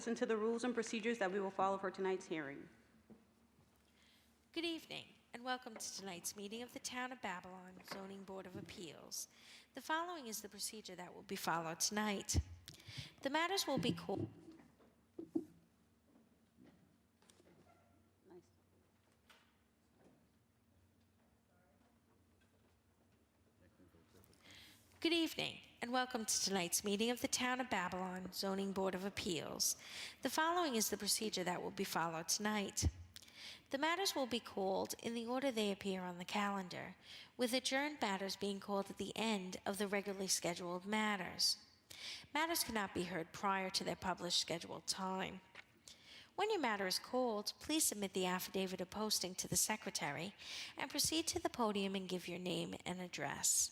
listen to the rules and procedures that we will follow for tonight's hearing. Good evening, and welcome to tonight's meeting of the Town of Babylon Zoning Board of Appeals. The following is the procedure that will be followed tonight. The matters will be called. Nice. Good evening, and welcome to tonight's meeting of the Town of Babylon Zoning Board of Appeals. The following is the procedure that will be followed tonight. The matters will be called in the order they appear on the calendar, with adjourned matters being called at the end of the regularly scheduled matters. Matters cannot be heard prior to their published scheduled time. When your matter is called, please submit the affidavit of posting to the secretary and proceed to the podium and give your name and address.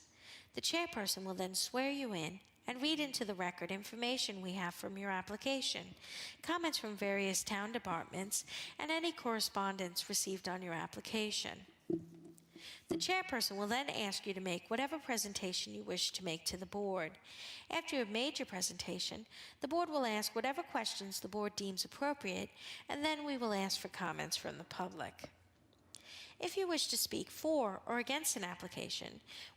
The chairperson will then swear you in and read into the record information we have from your application, comments from various town departments, and any correspondence received on your application. The chairperson will then ask you to make whatever presentation you wish to make to the board. After you have made your presentation, the board will ask whatever questions the board deems appropriate, and then we will ask for comments from the public. If you wish to speak for or against an application,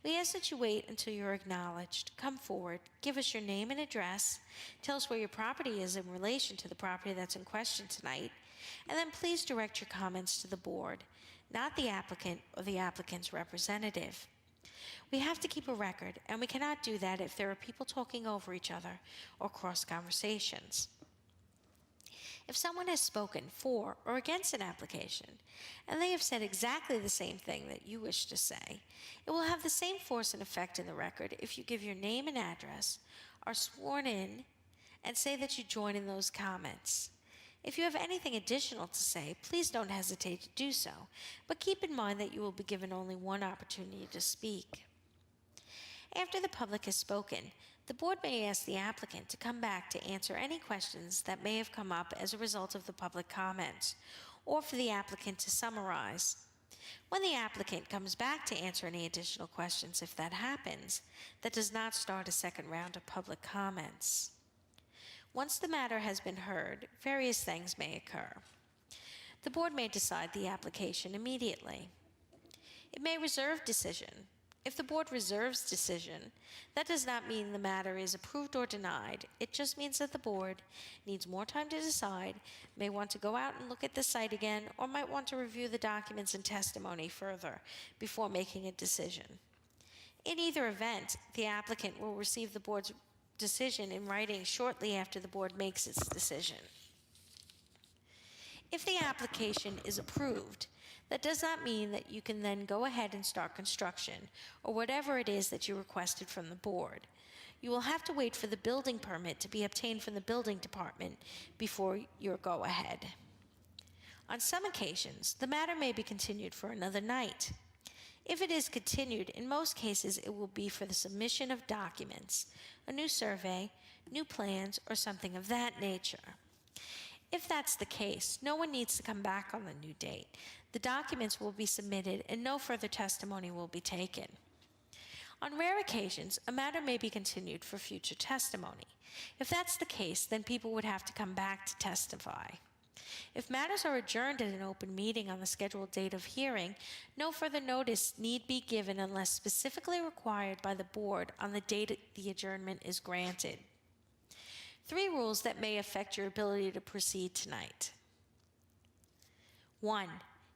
we ask that you wait until you're acknowledged. Come forward, give us your name and address, tell us where your property is in relation to the property that's in question tonight, and then please direct your comments to the board, not the applicant or the applicant's representative. We have to keep a record, and we cannot do that if there are people talking over each other or cross conversations. If someone has spoken for or against an application, and they have said exactly the same thing that you wish to say, it will have the same force and effect in the record if you give your name and address, are sworn in, and say that you join in those comments. If you have anything additional to say, please don't hesitate to do so, but keep in mind that you will be given only one opportunity to speak. After the public has spoken, the board may ask the applicant to come back to answer any questions that may have come up as a result of the public comments, or for the applicant to summarize. When the applicant comes back to answer any additional questions, if that happens, that does not start a second round of public comments. Once the matter has been heard, various things may occur. The board may decide the application immediately. It may reserve decision. If the board reserves decision, that does not mean the matter is approved or denied. It just means that the board needs more time to decide, may want to go out and look at the site again, or might want to review the documents and testimony further before making a decision. In either event, the applicant will receive the board's decision in writing shortly after the board makes its decision. If the application is approved, that does not mean that you can then go ahead and start construction or whatever it is that you requested from the board. You will have to wait for the building permit to be obtained from the building department before your go-ahead. On some occasions, the matter may be continued for another night. If it is continued, in most cases it will be for the submission of documents, a new survey, new plans, or something of that nature. If that's the case, no one needs to come back on the new date. The documents will be submitted and no further testimony will be taken. On rare occasions, a matter may be continued for future testimony. If that's the case, then people would have to come back to testify. If matters are adjourned at an open meeting on the scheduled date of hearing, no further notice need be given unless specifically required by the board on the date the adjournment is granted. 3 rules that may affect your ability to proceed tonight. 1.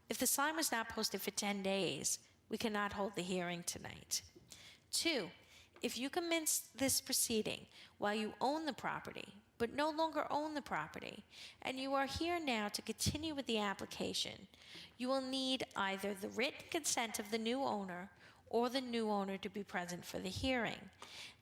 If the sign was not posted for 10 days, we cannot hold the hearing tonight. 2. If you commence this proceeding while you own the property, but no longer own the property, and you are here now to continue with the application, you will need either the written consent of the new owner or the new owner to be present for the hearing.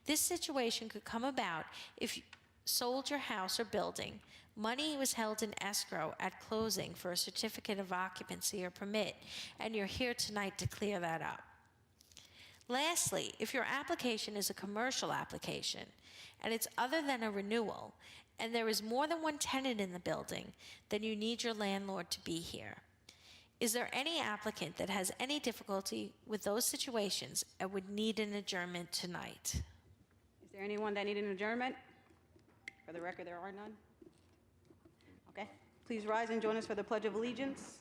This situation could come about if you sold your house or building, money was held in escrow at closing for a certificate of occupancy or permit, and you're here tonight to clear that up. Lastly, if your application is a commercial application and it's other than a renewal, and there is more than one tenant in the building, then you need your landlord to be here. Is there any applicant that has any difficulty with those situations and would need an adjournment tonight? Is there anyone that needs an adjournment? For the record, there are none. Please rise and join us for the Pledge of Allegiance.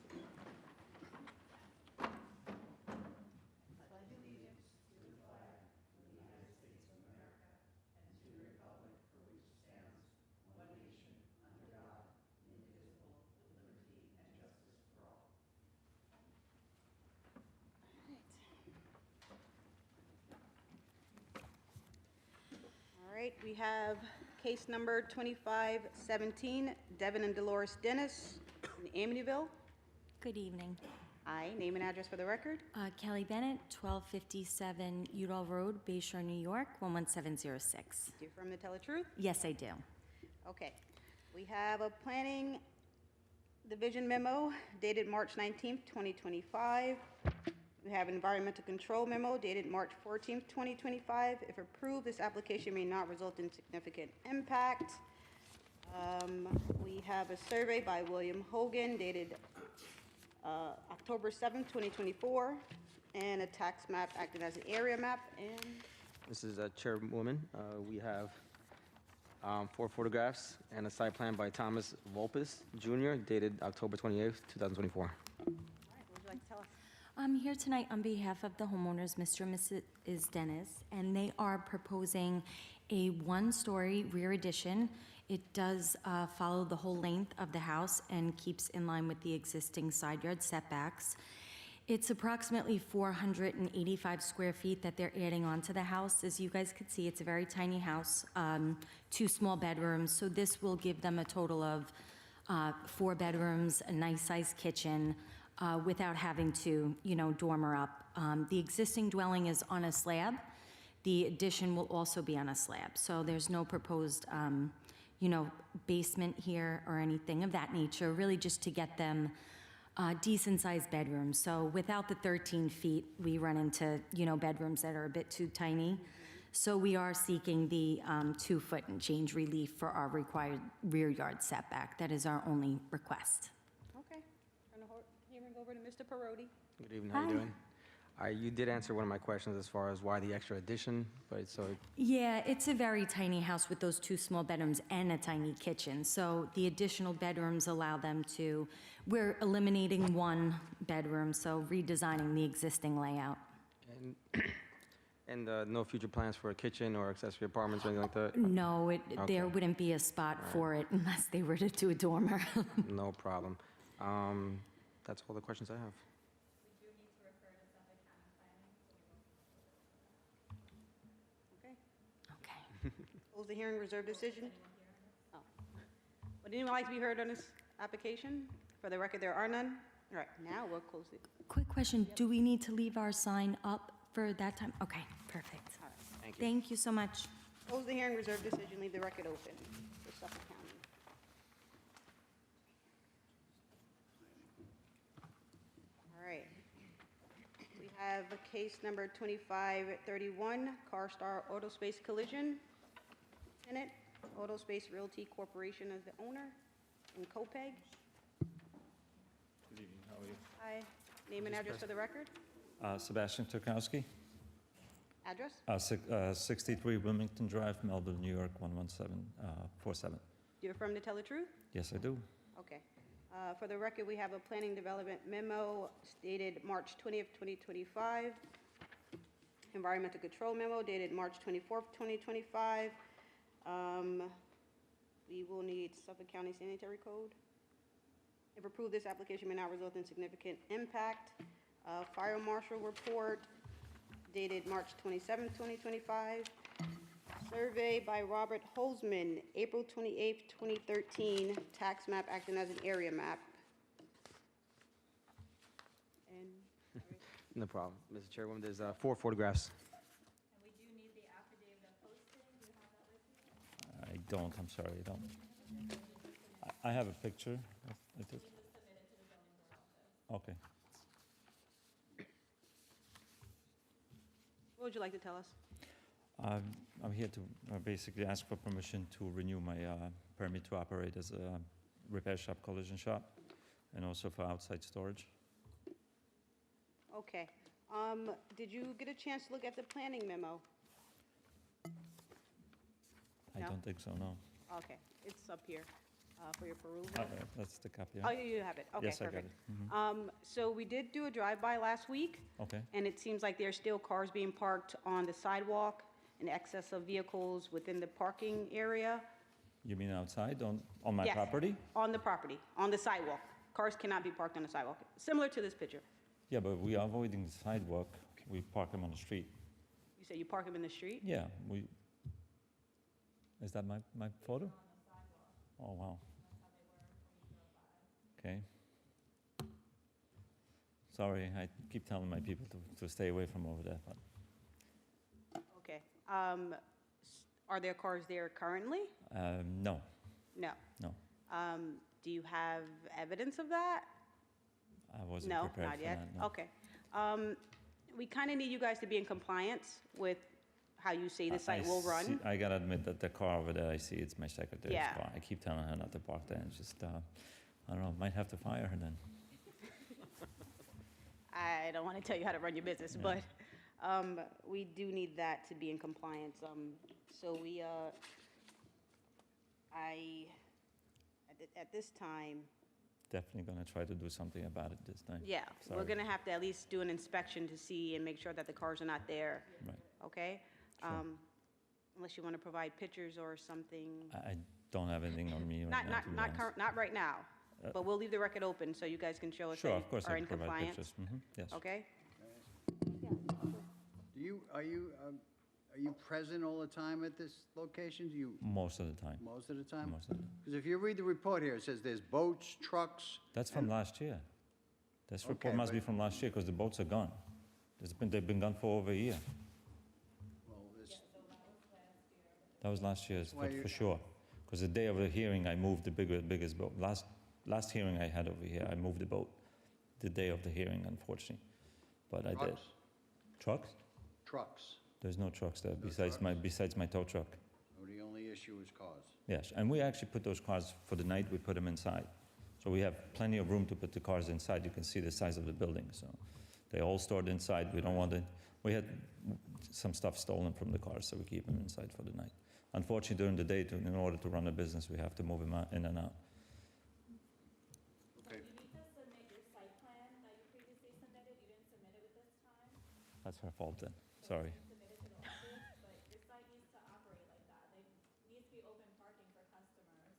All right, we have case number 2517, Devin and Dolores Dennis in Amityville. Good evening. Aye, name and address for the record. Kelly Bennett, 1257 Udall Road, Bay Shore, New York, 11706. Do you affirm to tell the truth? Yes, I do. Okay. We have a planning division memo dated March 19th, 2025. We have an environmental control memo dated March 14th, 2025. If approved, this application may not result in significant impact. We have a survey by William Hogan dated October 7th, 2024, and a tax map acting as an area map. And This is Chairwoman. We have 4 photographs and a site plan by Thomas Volpes Jr. dated October 28th, 2024. all right, what would you like to tell us? I'm here tonight on behalf of the homeowners, Mr. and Mrs. Dennis, and they are proposing a one-story rear addition. It does follow the whole length of the house and keeps in line with the existing side yard setbacks. It's approximately 485 square feet that they're adding onto the house. As you guys could see, it's a very tiny house, 2 small bedrooms, so this will give them a total of 4 bedrooms, a nice-sized kitchen, without having to, dormer up. The existing dwelling is on a slab. The addition will also be on a slab, so there's no proposed, basement here or anything of that nature, really just to get them decent-sized bedrooms. So without the 13 feet, we run into, bedrooms that are a bit too tiny. So we are seeking the 2-foot and change relief for our required rear yard setback. That is our only request. Okay. Turn the hearing over to Mr. Parodi. Good evening. How you Hi. doing? You did answer one of my questions as far as why the extra addition, but so Yeah, it's a very tiny house with those 2 small bedrooms and a tiny kitchen. So the additional bedrooms allow them to, we're eliminating 1 bedroom, so redesigning the existing layout. and no future plans for a kitchen or accessory apartments or anything like that? No, Okay. there wouldn't be a spot for it unless they were to do a dormer. No problem. That's all the questions I have. Okay. Okay. Close the hearing, reserve decision. Oh. Would anyone like to be heard on this application? For the record, there are none. All right, now we'll close it. Quick question, do we need to leave our sign up for that time? Okay, perfect. All right. Thank you. Thank you so much. Close the hearing, reserve decision, leave the record open for Suffolk County. All right. We have case number 2531, CarStar Auto Space Collision. Tenant, Auto Space Realty Corporation as the owner, and Copeg. Good evening, how are you? Hi, name and address for the record. Sebastian Turkowski, Address? 63 Wilmington Drive, Melville, New York, 11747. Do you affirm to tell the truth? Yes, I do. Okay. For the record, we have a planning development memo dated March 20th, 2025. Environmental control memo dated March 24th, 2025. We will need Suffolk County Sanitary Code. If approved, this application may not result in significant impact. Fire marshal report dated March 27th, 2025. Survey by Robert Holzman, April 28th, 2013, tax map acting as an area map. And, No problem. Mr. Chairwoman, there's 4 photographs. I don't, I'm sorry, I don't. I have a picture. I did. Okay. what would you like to tell us? I'm here to basically ask for permission to renew my permit to operate as a repair shop, collision shop, and also for outside storage. Okay. Did you get a chance to look at the planning memo? I No? don't think so, no. Okay, it's up here. for your perusal. That's the copy, Oh, yeah? you have it, okay, Yes, I got perfect. it. Mhm. So we did do a drive-by last week, Okay, and it seems like there's still cars being parked on the sidewalk in excess of vehicles within the parking area. you mean outside on my Yes, property? on the property, on the sidewalk. Cars cannot be parked on the sidewalk, similar to this picture. Yeah, but we are avoiding the sidewalk, we park them on the street. You say you park them in the street? Yeah, is that my photo? Oh, wow. Okay. Sorry, I keep telling my people to stay away from over there, but Okay. Are there cars there currently? no, No. no, Do you have evidence of that? I wasn't No, prepared not for yet? that, no. Okay. We kind of need you guys to be in compliance with how you say the site will run. I gotta admit that the car over there, I see it's my secretary's Yeah. car. I keep telling her not to park there, and it's just, I don't know, might have to fire her then. I don't want to tell you how to run your business, Yeah. but we do need that to be in compliance. So at this time, Definitely gonna try to do something about it this time. yeah, we're Sorry. going to have to at least do an inspection to see and make sure that the cars are not there, Right. okay? Sure. Unless you want to provide pictures or something. I don't have anything on me right now, to be honest. Not right now, but we'll leave the record open so you guys can show us Sure, that of course, you are I in can provide compliance, pictures. Yes. okay? Are you present all the time at this location? Do you, Most of the time, most of the time? most of the time. Because if you read the report here, it says there's boats, trucks. That's from last year. This report Okay, must be but- from last year, because the boats are gone. They've been gone for over a year. Well, this, That was last year's, Why for you- sure. Because the day of the hearing, I moved the biggest boat. Last hearing I had over here, I moved the boat. The day of the hearing, unfortunately. But I did. trucks, Trucks? trucks. There's no trucks there No besides my tow truck. So the only issue is cars. Yes, and we actually put those cars, for the night, we put them inside. So we have plenty of room to put the cars inside. You can see the size of the building, so they all stored inside. We don't want it, we had some stuff stolen from the cars, so we keep them inside for the night. Unfortunately, during the day, in order to run a business, we have to move them in and out. Okay. You need to submit your site plan that you previously submitted. You didn't submit it with this time. That's her fault then, sorry. Submit it to the office, but your site needs to operate like that. There needs to be open parking for customers.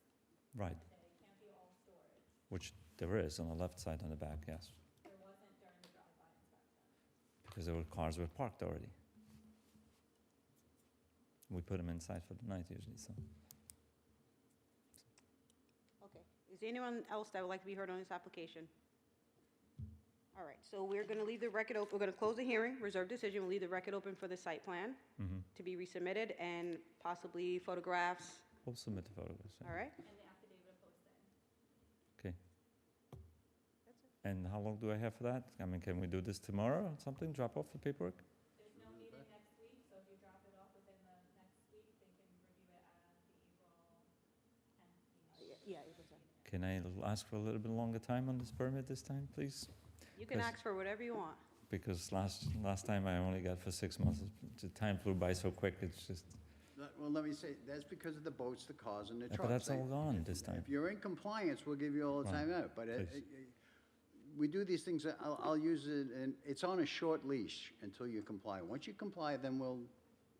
Right, Okay, it can't be all storage. which there is on the left side on the back, yes, There wasn't during the drive-by inspection. because there were cars were parked already. We put them inside for the night usually, so. Okay. Is there anyone else that would like to be heard on this application? All right, so we're going to leave the record open, we're going to close the hearing, reserve decision, we'll leave the record open for the site plan to be resubmitted and possibly photographs, We'll submit the photographs, yeah. all right? And the affidavit of posting. Okay. And how long do I have for that? I mean, can we do this tomorrow or something, drop off the paperwork? There's no meeting next week, so if you drop it off within the next week, they can review it at the April 10th meeting. Yeah, it was, Can I ask for a little bit longer time on this permit this time, please? you can Yes. ask for whatever you want. Because last time I only got for 6 months. The time flew by so quick, it's just, Well, let me say, that's because of the boats, the cars, and the yeah, trucks. but that's all gone this time. If you're in compliance, we'll give you all the Right. time out, but Please. we do these things, I'll use it, and it's on a short leash until you comply. Once you comply, then we'll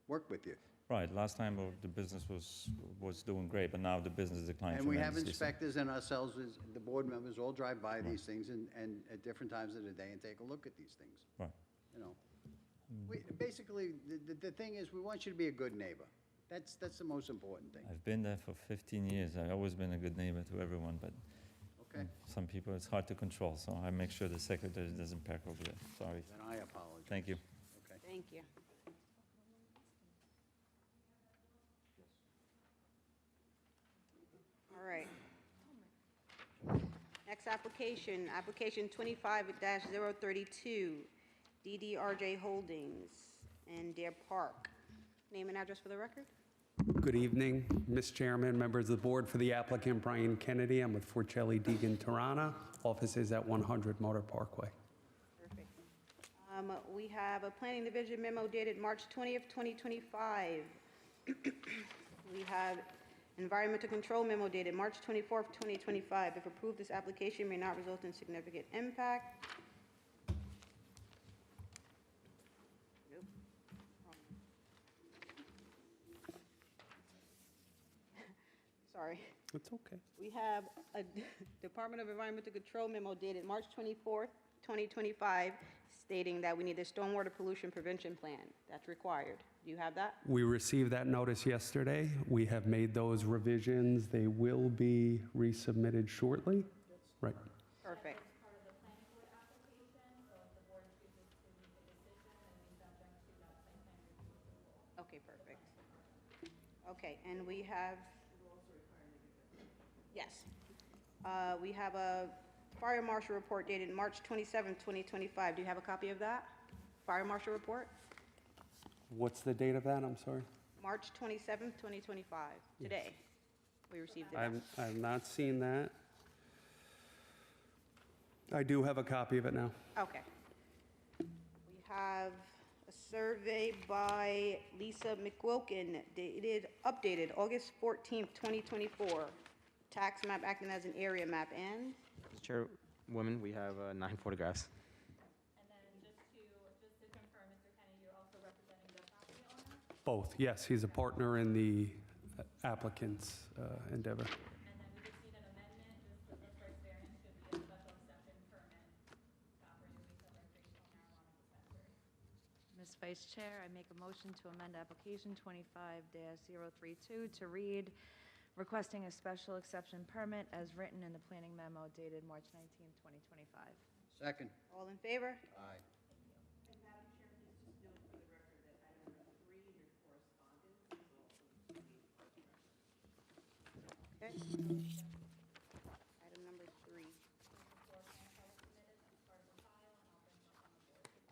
work with you. Right, last time the business was doing great, but now the business declined And we have tremendously. so- inspectors and ourselves, as the board members, all drive by these things and at different times of the day and take a look at these things, Right, you know. Basically, the thing is, we want you to be a good neighbor. That's the most important thing, I've been there for 15 years. I've always been a good neighbor to everyone, but okay? some people, it's hard to control, so I make sure the secretary doesn't park over there. Sorry. Then I apologize. Thank you. Okay. Thank you. All right. Next application, application 25-032, DDRJ Holdings in Deer Park. Name and address for the record? Good evening, Ms. Chairman, members of the board. For the applicant, Brian Kennedy, I'm with Forcelli Deegan Tirana. Office is at 100 Motor Parkway. Perfect. We have a planning division memo dated March 20th, 2025. We have Environmental control memo dated March 24th, 2025. If approved, this application may not result in significant impact. Nope. Sorry. It's okay. We have a Department of Environmental Control memo dated March 24th, 2025, stating that we need a stormwater pollution prevention plan. That's required. Do you have that? We received that notice yesterday. We have made those revisions. They will be resubmitted shortly. Right. Perfect. Part of the planning board application, so if the board chooses to make a decision, then we send them to that site plan review approval. Okay, perfect. Okay, and we have... Yes. We have a fire marshal report dated March 27th, 2025. Do you have a copy of that? Fire marshal report? What's the date of that? I'm sorry. March 27th, 2025, today. We received it. I've not seen that. I do have a copy of it now. Okay. We have a survey by Lisa McWilkin dated, updated August 14th, 2024. Tax map acting as an area map and, Chairwoman, we have 9 photographs. And then just to confirm, Mr. Kenny, you're also representing the property owner? Both, yes. He's a partner in the applicant's endeavor. And then we just need an amendment, just that the first variance should be a special exception permit to operate a retail recreational marijuana dispensary. Ms. Vice Chair, I make a motion to amend application 25-032 to read, requesting a special exception permit as written in the planning memo dated March 19, 2025. Second. all in favor? Aye. Okay. Item number 3.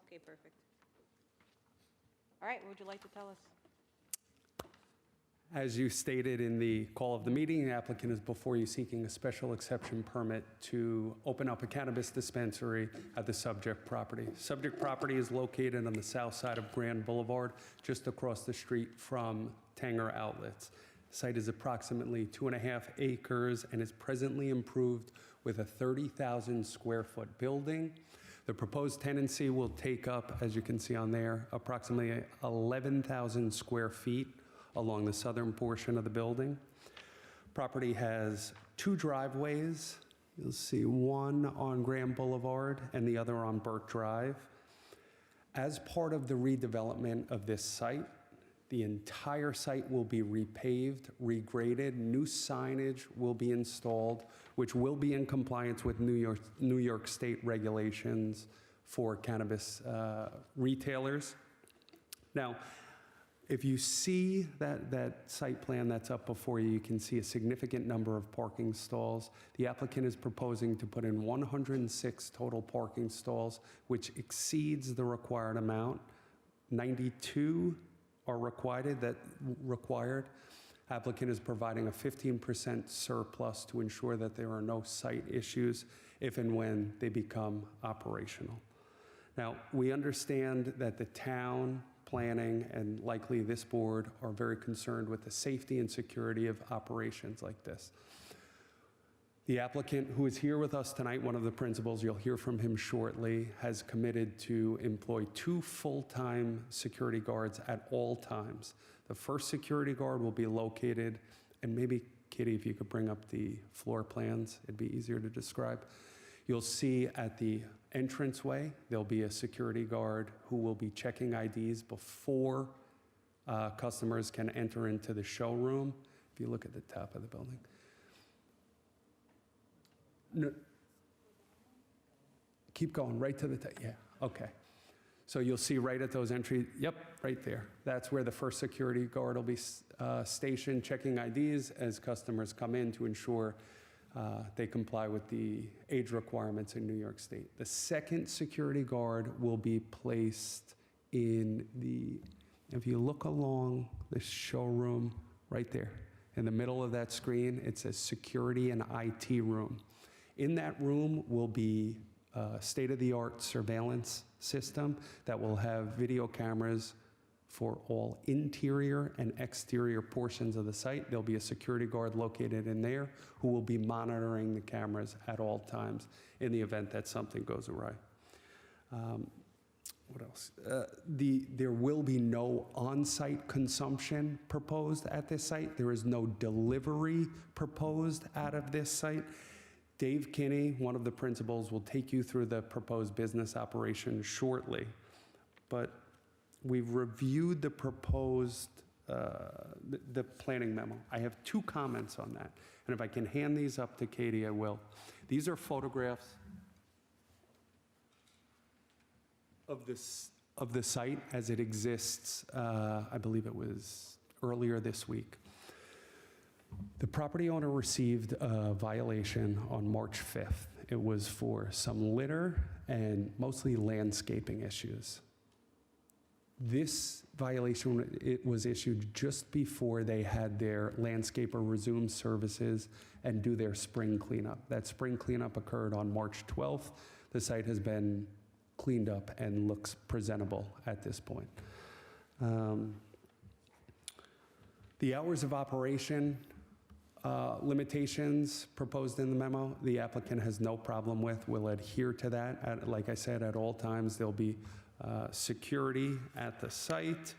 Okay, perfect. All right, what would you like to tell us? As you stated in the call of the meeting, the applicant is before you seeking a special exception permit to open up a cannabis dispensary at the subject property. Subject property is located on the south side of Grand Boulevard, just across the street from Tanger Outlets. The site is approximately 2.5 acres and is presently improved with a 30,000 square foot building. The proposed tenancy will take up, as you can see on there, approximately 11,000 square feet along the southern portion of the building. Property has 2 driveways. You'll see one on Grand Boulevard and the other on Burt Drive. As part of the redevelopment of this site, the entire site will be repaved, regraded, new signage will be installed, which will be in compliance with New York State regulations for cannabis retailers. Now, if you see that site plan that's up before you, you can see a significant number of parking stalls. The applicant is proposing to put in 106 total parking stalls, which exceeds the required amount. 92 are required. Applicant is providing a 15% surplus to ensure that there are no site issues if and when they become operational. Now, we understand that the town, planning, and likely this board are very concerned with the safety and security of operations like this. The applicant, who is here with us tonight, one of the principals, you'll hear from him shortly, has committed to employ 2 full-time security guards at all times. The first security guard will be located, and maybe, Kitty, if you could bring up the floor plans, it'd be easier to describe. You'll see at the entranceway, there'll be a security guard who will be checking IDs before customers can enter into the showroom. If you look at the top of the building. No, keep going, right to the top, yeah, okay. So you'll see right at those entry, yep, right there. That's where the first security guard will be stationed, checking IDs as customers come in to ensure they comply with the age requirements in New York State. The second security guard will be placed in if you look along the showroom, right there, in the middle of that screen, it says security and IT room. In that room will be a state-of-the-art surveillance system that will have video cameras for all interior and exterior portions of the site. There'll be a security guard located in there who will be monitoring the cameras at all times in the event that something goes awry. What else? There will be no on-site consumption proposed at this site. There is no delivery proposed out of this site. Dave Kinney, one of the principals, will take you through the proposed business operation shortly. But we've reviewed the proposed, the planning memo. I have 2 comments on that. And if I can hand these up to Katie, I will. These are photographs of the site as it exists, I believe it was earlier this week. The property owner received a violation on March 5th. It was for some litter and mostly landscaping issues. This violation, it was issued just before they had their landscaper resume services and do their spring cleanup. That spring cleanup occurred on March 12th. The site has been cleaned up and looks presentable at this point. The hours of operation limitations proposed in the memo, the applicant has no problem with. We'll adhere to that. Like I said, at all times, there'll be security at the site.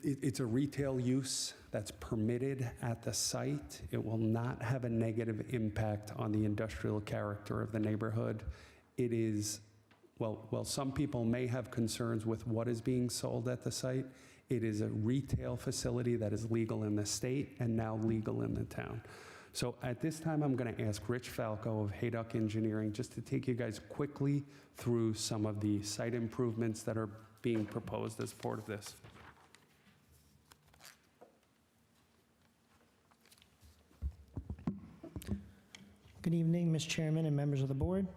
It's a retail use that's permitted at the site. It will not have a negative impact on the industrial character of the neighborhood. It is, well, some people may have concerns with what is being sold at the site. It is a retail facility that is legal in the state and now legal in the town. So at this time, I'm going to ask Rich Falco of Hayduck Engineering just to take you guys quickly through some of the site improvements that are being proposed as part of this. Good evening, Ms. Chairman and members of the board.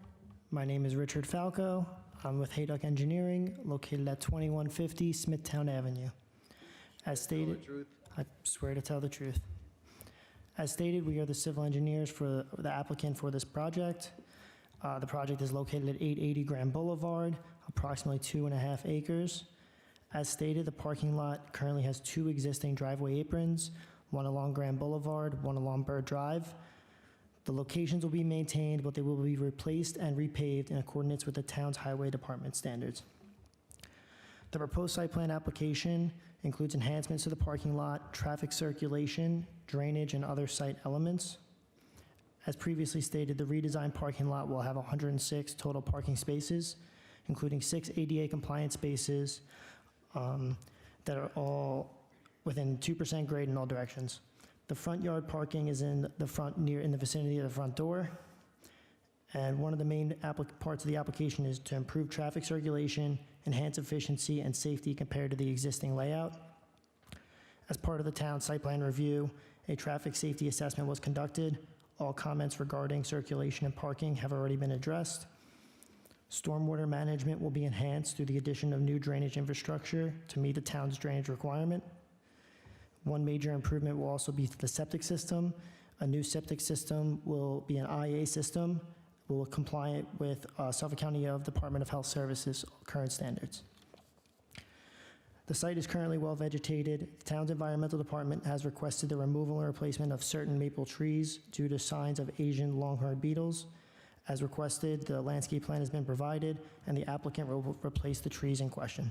My name is Richard Falco. I'm with Hayduck Engineering, located at 2150 Smithtown Avenue. As stated, Tell the truth. I swear to tell the truth. As stated, we are the civil engineers for the applicant for this project. The project is located at 880 Grand Boulevard, approximately 2.5 acres. As stated, the parking lot currently has 2 existing driveway aprons, one along Grand Boulevard, one along Bird Drive. The locations will be maintained, but they will be replaced and repaved in accordance with the town's highway department standards. The proposed site plan application includes enhancements to the parking lot, traffic circulation, drainage, and other site elements. As previously stated, the redesigned parking lot will have 106 total parking spaces, including 6 ADA compliant spaces that are all within 2% grade in all directions. The front yard parking is in the front, in the vicinity of the front door. And one of the main parts of the application is to improve traffic circulation, enhance efficiency and safety compared to the existing layout. As part of the town site plan review, a traffic safety assessment was conducted. All comments regarding circulation and parking have already been addressed. Stormwater management will be enhanced through the addition of new drainage infrastructure to meet the town's drainage requirement. One major improvement will also be the septic system. A new septic system will be an IA system, will comply with Suffolk County Department of Health Services current standards. The site is currently well vegetated. The town's environmental department has requested the removal and replacement of certain maple trees due to signs of Asian longhorned beetles. As requested, the landscape plan has been provided, and the applicant will replace the trees in question.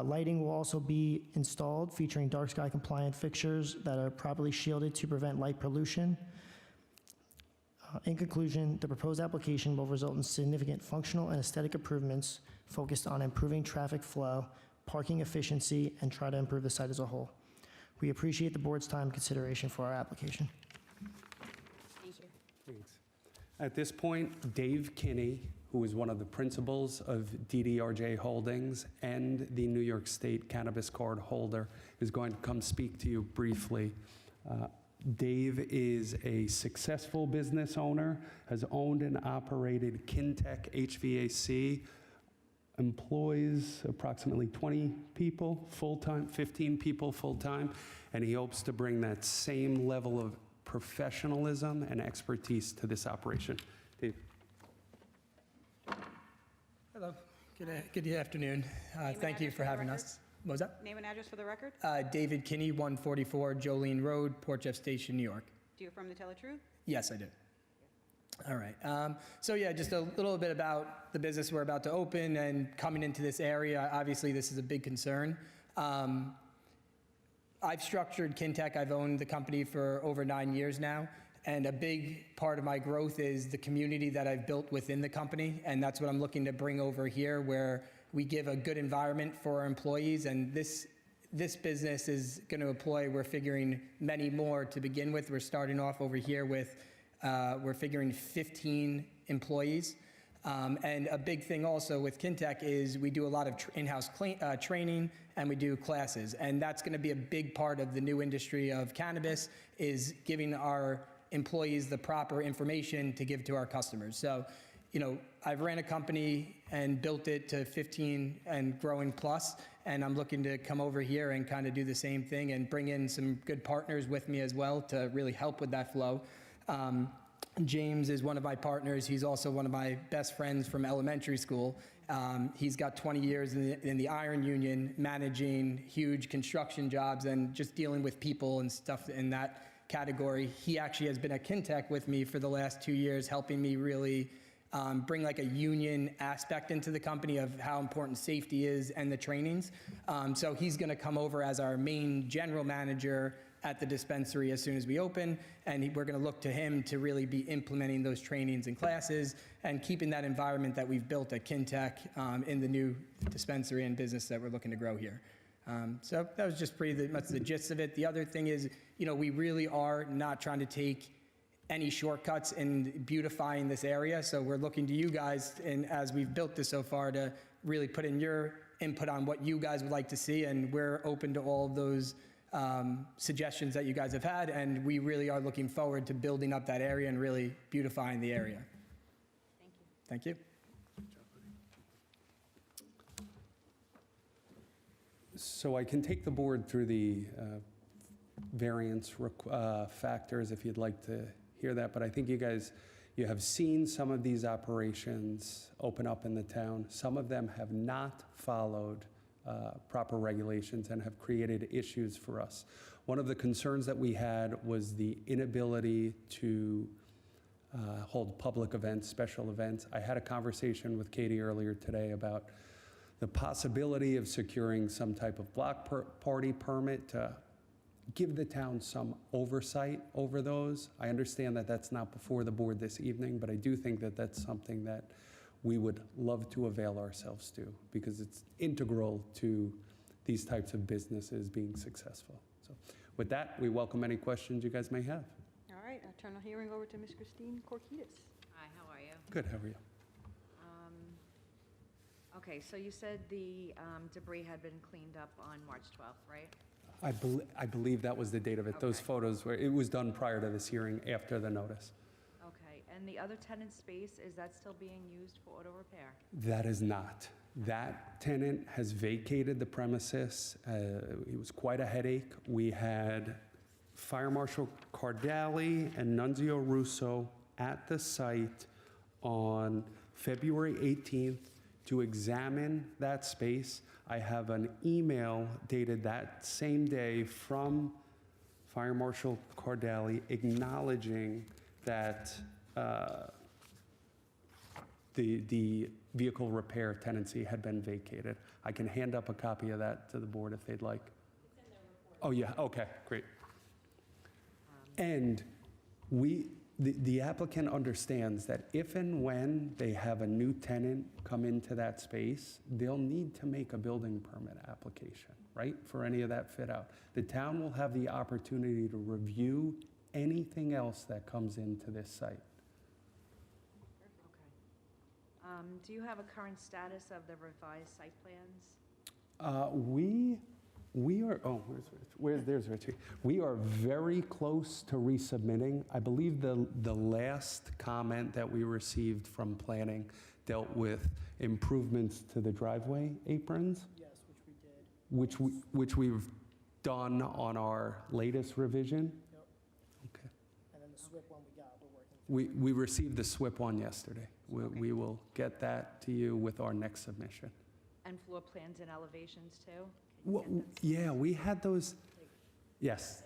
Lighting will also be installed featuring dark sky compliant fixtures that are properly shielded to prevent light pollution. In conclusion, the proposed application will result in significant functional and aesthetic improvements focused on improving traffic flow, parking efficiency, and try to improve the site as a whole. We appreciate the board's time and consideration for our application. Thank you. Thanks. At this point, Dave Kinney, who is one of the principals of DDRJ Holdings and the New York State Cannabis Card holder, is going to come speak to you briefly. Dave is a successful business owner, has owned and operated Kintec HVAC, employs approximately 20 people full-time, 15 people full-time, and he hopes to bring that same level of professionalism and expertise to this operation. Dave. Hello. Good afternoon. Thank you address for for the having record? us. What was that? Name and address for the record. David Kinney, 144 Jolene Road, Port Jeff Station, New York. Do you affirm to tell the truth? Yes, I do. All right. So yeah, just a little bit about the business we're about to open and coming into this area. Obviously, this is a big concern. I've structured Kintec. I've owned the company for over 9 years now. And a big part of my growth is the community that I've built within the company. And that's what I'm looking to bring over here, where we give a good environment for our employees. And this business is going to employ, we're figuring, many more to begin with. We're starting off over here with, we're figuring 15 employees. And a big thing also with Kintec is we do a lot of in-house training, and we do classes. And that's going to be a big part of the new industry of cannabis, is giving our employees the proper information to give to our customers. So, you know, I've ran a company and built it to 15 and growing plus, and I'm looking to come over here and kind of do the same thing and bring in some good partners with me as well to really help with that flow. James is one of my partners. He's also one of my best friends from elementary school. He's got 20 years in the iron union, managing huge construction jobs and just dealing with people and stuff in that category. He actually has been at Kintec with me for the last 2 years, helping me really bring like a union aspect into the company of how important safety is and the trainings. So he's going to come over as our main general manager at the dispensary as soon as we open, and we're going to look to him to really be implementing those trainings and classes and keeping that environment that we've built at Kintec in the new dispensary and business that we're looking to grow here. So that was just pretty much the gist of it. The other thing is, you know, we really are not trying to take any shortcuts in beautifying this area. So we're looking to you guys, and as we've built this so far, to really put in your input on what you guys would like to see. And we're open to all of those suggestions that you guys have had. And we really are looking forward to building up that area and really beautifying the area. Thank you. Thank you. So I can take the board through the variance factors if you'd like to hear that, but I think you have seen some of these operations open up in the town. Some of them have not followed proper regulations and have created issues for us. One of the concerns that we had was the inability to hold public events, special events. I had a conversation with Katie earlier today about the possibility of securing some type of block party permit to give the town some oversight over those. I understand that that's not before the board this evening, but I do think that that's something that we would love to avail ourselves to, because it's integral to these types of businesses being successful. So with that, we welcome any questions you guys may have. All right, I'll turn the hearing over to Ms. Christine Korkitis. Hi, how are you? Good, how are you? Okay, so you said the debris had been cleaned up on March 12th, right? I believe that was the date of it. Those Okay. photos were, it was done prior to this hearing, after the notice. Okay, and the other tenant space, is that still being used for auto repair? That is not. That tenant has vacated the premises. It was quite a headache. We had Fire Marshal Cardali and Nunzio Russo at the site on February 18th to examine that space. I have an email dated that same day from Fire Marshal Cardali acknowledging that the vehicle repair tenancy had been vacated. I can hand up a copy of that to the board if they'd like. It's in their report. Oh, yeah, okay, great. And the applicant understands that if and when they have a new tenant come into that space, they'll need to make a building permit application, right, for any of that fit out. The town will have the opportunity to review anything else that comes into this site. Okay. Do you have a current status of the revised site plans? We are, oh, there's Richie. We are very close to resubmitting. I believe the last comment that we received from planning dealt with improvements to the driveway aprons. Yes, which we did. Which we've done on our latest revision. Yep. Okay. And then the SWIP one we got, we're working We received the SWIP one yesterday. We will get that to you with our next submission. And floor plans and elevations too? Well, yeah, we had those, yes.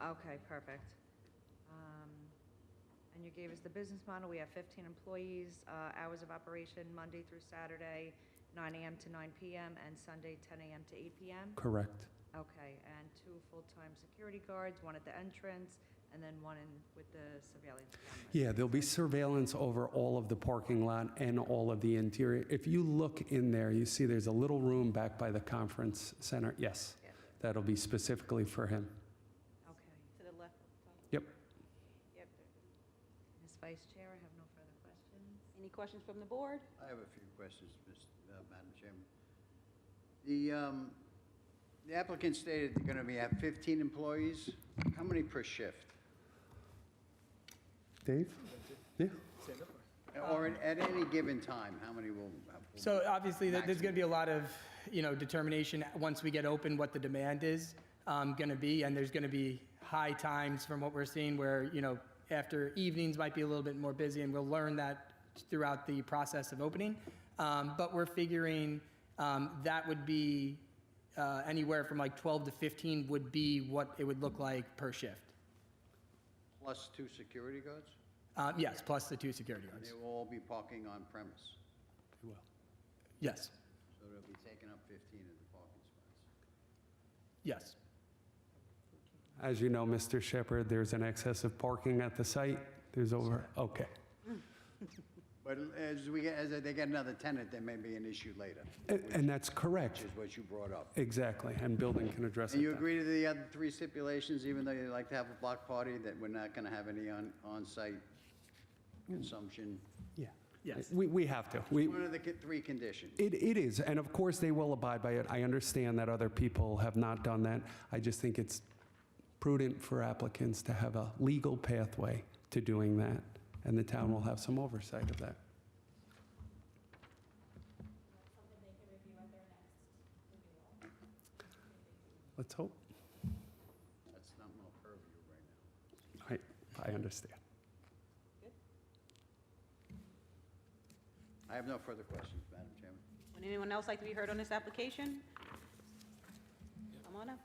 Okay, perfect. And you gave us the business model. We have 15 employees, hours of operation Monday through Saturday, 9 a.m. to 9 p.m., and Sunday, 10 a.m. to 8 p.m.? Correct. Okay, and 2 full-time security guards, 1 at the entrance, and then 1 with the surveillance cameras. Yeah, there'll be surveillance over all of the parking lot and all of the interior. If you look in there, you see there's a little room back by the conference center. Yes, Yeah. that'll be specifically for him. Okay. To the left. Yep. Yep. Ms. Vice Chair, I have no further questions. Any questions from the board? I have a few questions, Madam Chairman. The applicant stated they're going to have 15 employees. How many per shift? Dave? Yeah. Or at any given time, how many will? So obviously, there's Maximum. going to be a lot of, determination once we get open what the demand is going to be, and there's going to be high times from what we're seeing where, after evenings might be a little bit more busy, and we'll learn that throughout the process of opening. But we're figuring that would be anywhere from like 12 to 15 would be what it would look like per shift. Plus 2 security guards? Yes, plus the 2 security And guards. they will all be parking on premise. Yes, So they'll be taking up 15 of the parking spots. yes. As you know, Mr. Shepherd, there's an excess of parking at the site. There's over, okay. But as they get another tenant, there may be an issue later, And that's correct. which is what you brought up. Exactly, and building can address And it you then. agree to the other 3 stipulations, even though you like to have a block party, that we're not going to have any on-site consumption? Yeah. Yes. We have to. One of the 3 conditions. It is, and of course, they will abide by it. I understand that other people have not done that. I just think it's prudent for applicants to have a legal pathway to doing that, and the town will have some oversight of that. Something they can review at their next review. Let's hope. That's not my purview right now. I understand. I have no further questions, Madam Chairman. Would anyone else like to be heard on this application? Come on up.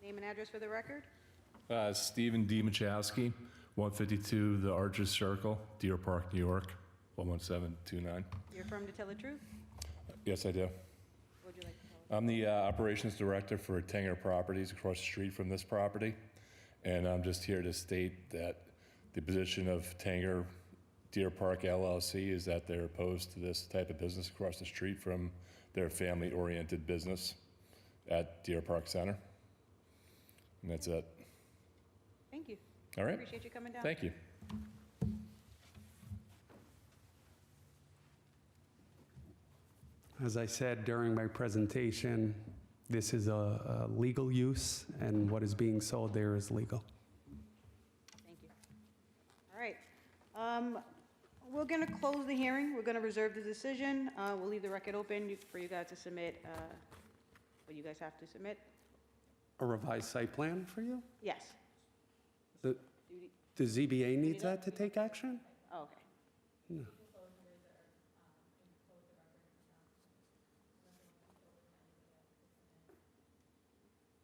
Name and address for the record? Stephen D. Machowski, 152 The Arches Circle, Deer Park, New York, 11729. You're firm to tell the truth? Yes, I do. What would you like to tell us? I'm the operations director for Tanger Properties across the street from this property, and I'm just here to state that the position of Tanger Deer Park LLC is that they're opposed to this type of business across the street from their family-oriented business at Deer Park Center. And that's it. Thank you. All right? Appreciate you coming down. Thank you. As I said during my presentation, this is a legal use, and what is being sold there is legal. Thank you. All right. We're going to close the hearing. We're going to reserve the decision. We'll leave the record open for you guys to submit what you guys have to submit. A revised site plan for you? Yes. The ZBA needs that to take action? Oh, okay. No.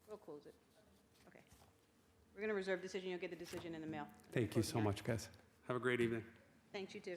We'll close it. Okay. We're going to reserve decision. You'll get the decision in the mail. Thank you so much, guys. Have a great evening. Thanks, you too.